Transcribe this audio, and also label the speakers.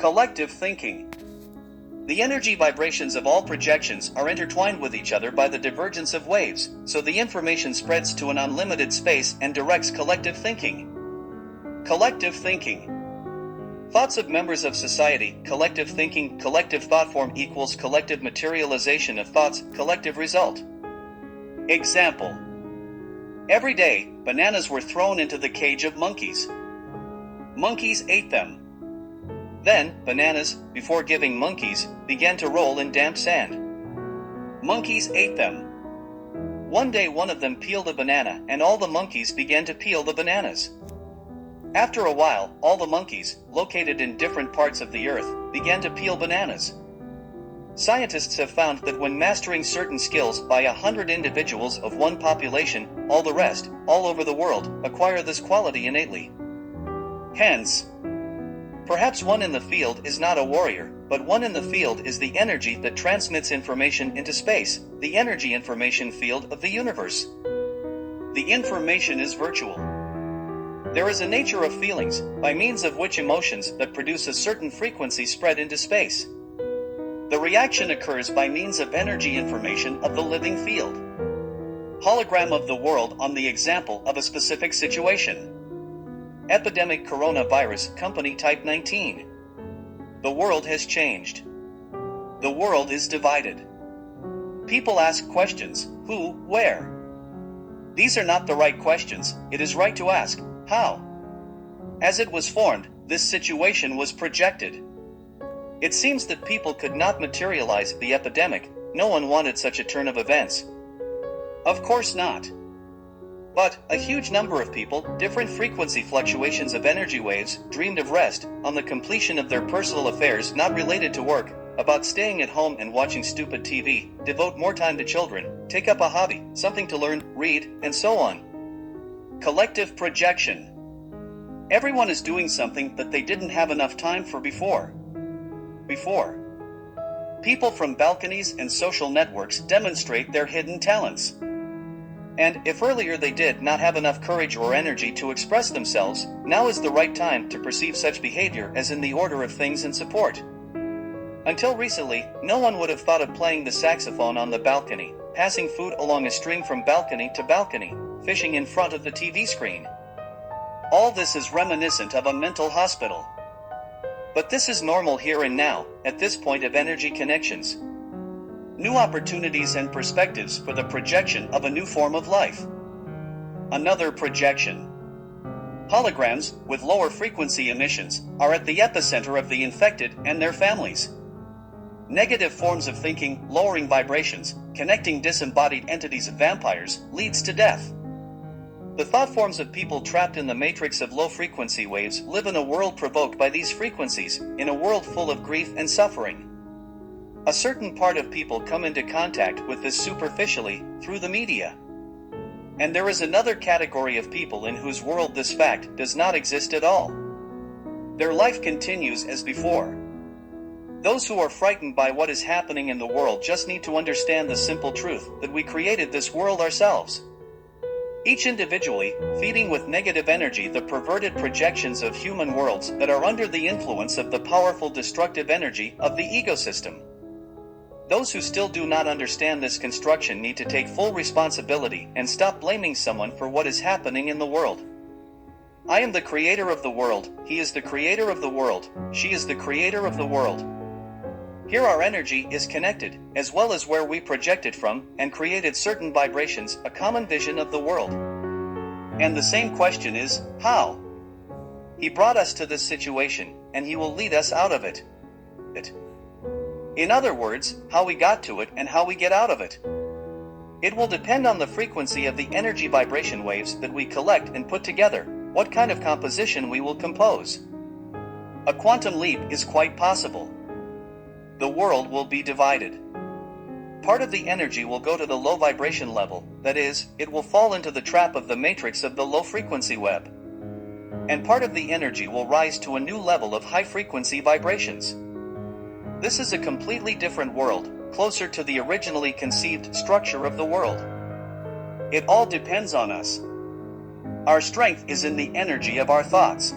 Speaker 1: Collective thinking. The energy vibrations of all projections are intertwined with each other by the divergence of waves, so the information spreads to an unlimited space and directs collective thinking. Collective thinking. Thoughts of members of society, collective thinking, collective thought form equals collective materialization of thoughts, collective result. Example. Every day, bananas were thrown into the cage of monkeys. Monkeys ate them. Then, bananas, before giving monkeys, began to roll in damp sand. Monkeys ate them. One day one of them peeled a banana and all the monkeys began to peel the bananas. After a while, all the monkeys, located in different parts of the earth, began to peel bananas. Scientists have found that when mastering certain skills by 100 individuals of one population, all the rest, all over the world, acquire this quality innately. Hence, perhaps one in the field is not a warrior, but one in the field is the energy that transmits information into space, the energy information field of the universe. The information is virtual. There is a nature of feelings, by means of which emotions that produce a certain frequency spread into space. The reaction occurs by means of energy information of the living field. Hologram of the world on the example of a specific situation. Epidemic coronavirus, company type 19. The world has changed. The world is divided. People ask questions, who, where? These are not the right questions, it is right to ask, how? As it was formed, this situation was projected. It seems that people could not materialize the epidemic, no one wanted such a turn of events. Of course not. But, a huge number of people, different frequency fluctuations of energy waves, dreamed of rest, on the completion of their personal affairs not related to work, about staying at home and watching stupid TV, devote more time to children, take up a hobby, something to learn, read, and so on. Collective projection. Everyone is doing something that they didn't have enough time for before. People from balconies and social networks demonstrate their hidden talents. And if earlier they did not have enough courage or energy to express themselves, now is the right time to perceive such behavior as in the order of things and support. Until recently, no one would have thought of playing the saxophone on the balcony, passing food along a string from balcony to balcony, fishing in front of the TV screen. All this is reminiscent of a mental hospital. But this is normal here and now, at this point of energy connections. New opportunities and perspectives for the projection of a new form of life. Another projection. Holograms, with lower frequency emissions, are at the epicenter of the infected and their families. Negative forms of thinking, lowering vibrations, connecting disembodied entities of vampires, leads to death. The thought forms of people trapped in the matrix of low-frequency waves live in a world provoked by these frequencies, in a world full of grief and suffering. A certain part of people come into contact with this superficially, through the media. And there is another category of people in whose world this fact does not exist at all. Their life continues as before. Those who are frightened by what is happening in the world just need to understand the simple truth that we created this world ourselves. Each individually, feeding with negative energy the perverted projections of human worlds that are under the influence of the powerful destructive energy of the ego system. Those who still do not understand this construction need to take full responsibility and stop blaming someone for what is happening in the world. I am the creator of the world, he is the creator of the world, she is the creator of the world. Here our energy is connected, as well as where we projected from, and created certain vibrations, a common vision of the world. And the same question is, how? He brought us to this situation, and he will lead us out of it. In other words, how we got to it and how we get out of it. It will depend on the frequency of the energy vibration waves that we collect and put together, what kind of composition we will compose. A quantum leap is quite possible. The world will be divided. Part of the energy will go to the low vibration level, that is, it will fall into the trap of the matrix of the low frequency web. And part of the energy will rise to a new level of high frequency vibrations. This is a completely different world, closer to the originally conceived structure of the world. It all depends on us. Our strength is in the energy of our thoughts.